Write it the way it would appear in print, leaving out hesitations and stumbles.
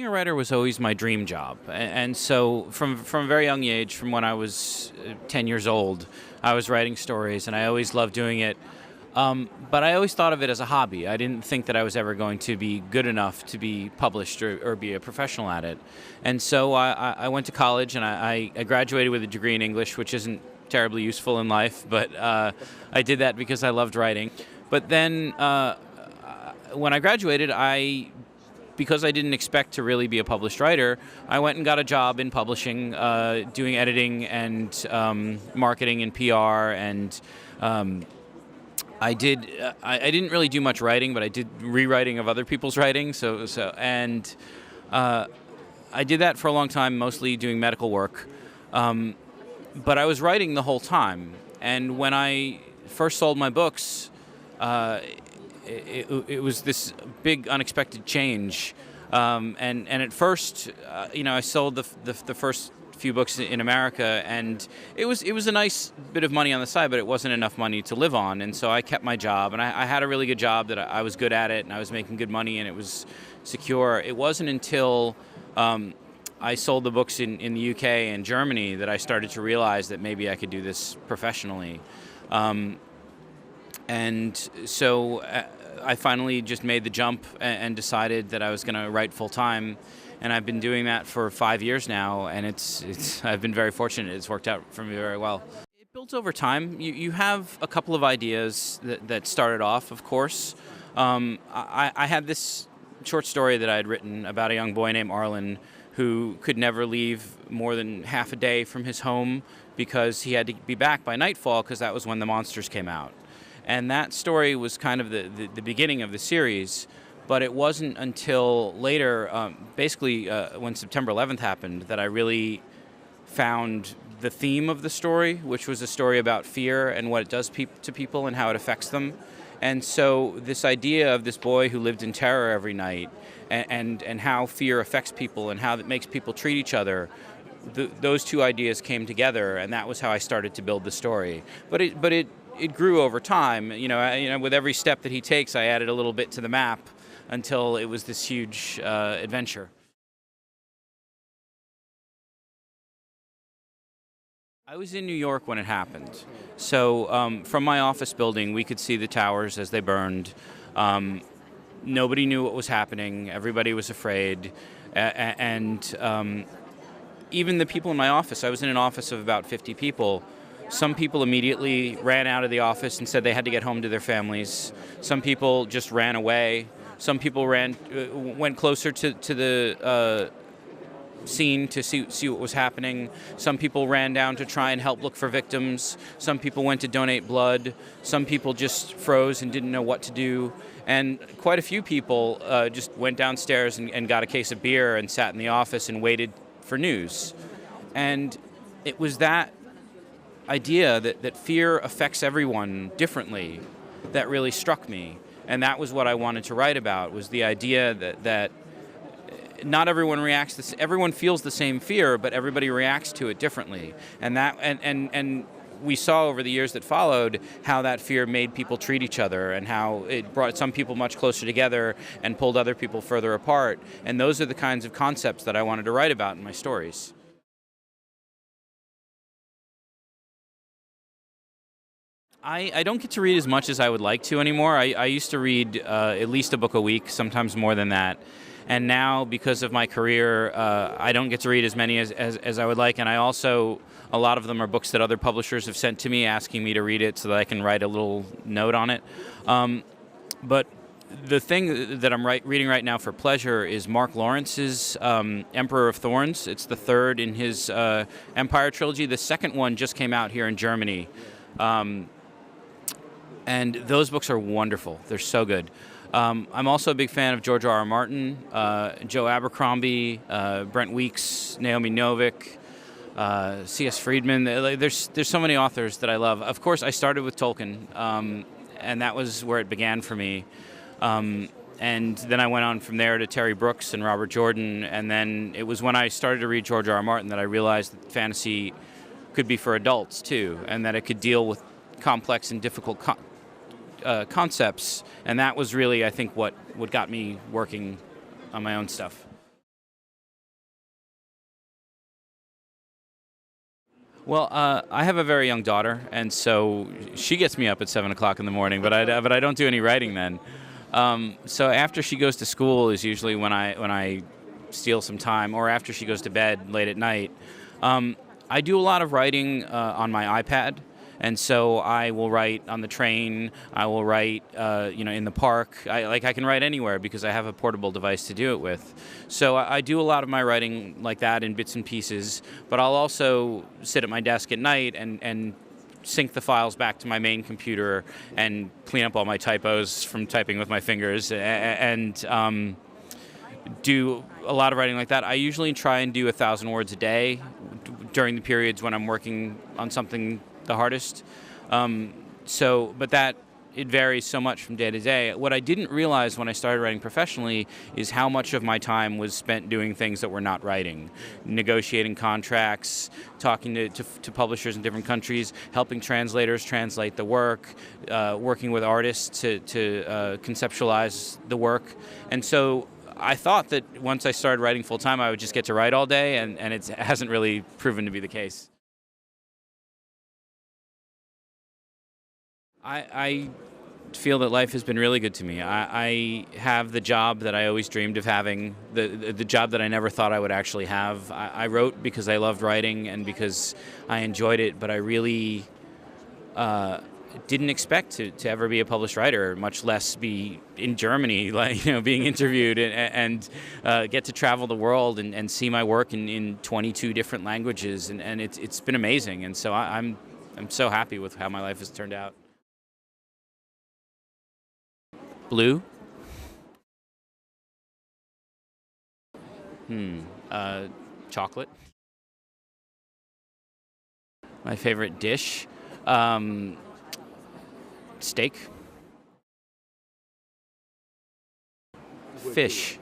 Being a writer was always my dream job, and so from a very young age, from when I was 10 years old, I was writing stories, and I always loved doing it. But I always thought of it as a hobby. I didn't think that I was ever going to be good enough to be published or be a professional at it. And so I went to college, and I graduated with a degree in English, which isn't terribly useful in life, but I did that because I loved writing. But then when I graduated, because I didn't expect to really be a published writer, I went and got a job in publishing, doing editing and marketing and PR, and I didn't really do much writing, but I did rewriting of other people's writing. I did that for a long time, mostly doing medical work. But I was writing the whole time, and when I first sold my books, it was this big unexpected change. And at first, I sold the first few books in America, and it was a nice bit of money on the side, but it wasn't enough money to live on. And so I kept my job, and I had a really good job that I was good at it, and I was making good money, and it was secure. It wasn't until I sold the books in the UK and Germany that I started to realize that maybe I could do this professionally. And so I finally just made the jump and decided that I was going to write full time. And I've been doing that for 5 years now, and I've been very fortunate. It's worked out for me very well. It builds over time. You have a couple of ideas that started off, of course. I had this short story that I had written about a young boy named Arlen who could never leave more than half a day from his home because he had to be back by nightfall because that was when the monsters came out. And that story was kind of the beginning of the series. But it wasn't until later, basically when September 11th happened, that I really found the theme of the story, which was a story about fear and what it does to people and how it affects them. And so this idea of this boy who lived in terror every night and how fear affects people and how it makes people treat each other, those two ideas came together, and that was how I started to build the story. But it grew over time. With every step that he takes, I added a little bit to the map, until it was this huge adventure. I was in New York when it happened. So from my office building, we could see the towers as they burned. Nobody knew what was happening. Everybody was afraid. And even the people in my office, I was in an office of about 50 people. Some people immediately ran out of the office and said they had to get home to their families. Some people just ran away. Some people went closer to the scene to see what was happening. Some people ran down to try and help look for victims. Some people went to donate blood. Some people just froze and didn't know what to do. And quite a few people just went downstairs and got a case of beer and sat in the office and waited for news. And it was that idea that fear affects everyone differently that really struck me. And that was what I wanted to write about, was the idea that not everyone reacts, everyone feels the same fear, but everybody reacts to it differently. And we saw over the years that followed how that fear made people treat each other and how it brought some people much closer together and pulled other people further apart. And those are the kinds of concepts that I wanted to write about in my stories. I don't get to read as much as I would like to anymore. I used to read at least a book a week, sometimes more than that. And now, because of my career, I don't get to read as many as I would like. And a lot of them are books that other publishers have sent to me asking me to read it so that I can write a little note on it. But the thing that I'm reading right now for pleasure is Mark Lawrence's Emperor of Thorns. It's the third in his Empire trilogy. The second one just came out here in Germany. And those books are wonderful. They're so good. I'm also a big fan of George R.R. Martin, Joe Abercrombie, Brent Weeks, Naomi Novik, C.S. Friedman. There's so many authors that I love. Of course, I started with Tolkien, and that was where it began for me. And then I went on from there to Terry Brooks and Robert Jordan, and then it was when I started to read George R.R. Martin that I realized that fantasy could be for adults too, and that it could deal with complex and difficult concepts, and that was really, I think, what got me working on my own stuff. Well, I have a very young daughter, and so she gets me up at 7 o'clock in the morning. But I don't do any writing then. So after she goes to school is usually when I steal some time, or after she goes to bed late at night. I do a lot of writing on my iPad, and so I will write on the train. I will write, in the park. I can write anywhere because I have a portable device to do it with. So I do a lot of my writing like that in bits and pieces. But I'll also sit at my desk at night and sync the files back to my main computer and clean up all my typos from typing with my fingers and do a lot of writing like that. I usually try and do 1,000 words a day during the periods when I'm working on something the hardest. But that it varies so much from day to day. What I didn't realize when I started writing professionally is how much of my time was spent doing things that were not writing, negotiating contracts, talking to publishers in different countries, helping translators translate the work, working with artists to conceptualize the work. And so I thought that once I started writing full time, I would just get to write all day, and it hasn't really proven to be the case. I feel that life has been really good to me. I have the job that I always dreamed of having, the job that I never thought I would actually have. I wrote because I loved writing and because I enjoyed it, but I really didn't expect to ever be a published writer, much less be in Germany, being interviewed and get to travel the world and see my work in 22 different languages, and it's been amazing. And so I'm so happy with how my life has turned out. Blue? Chocolate. My favorite dish? Steak. Fish.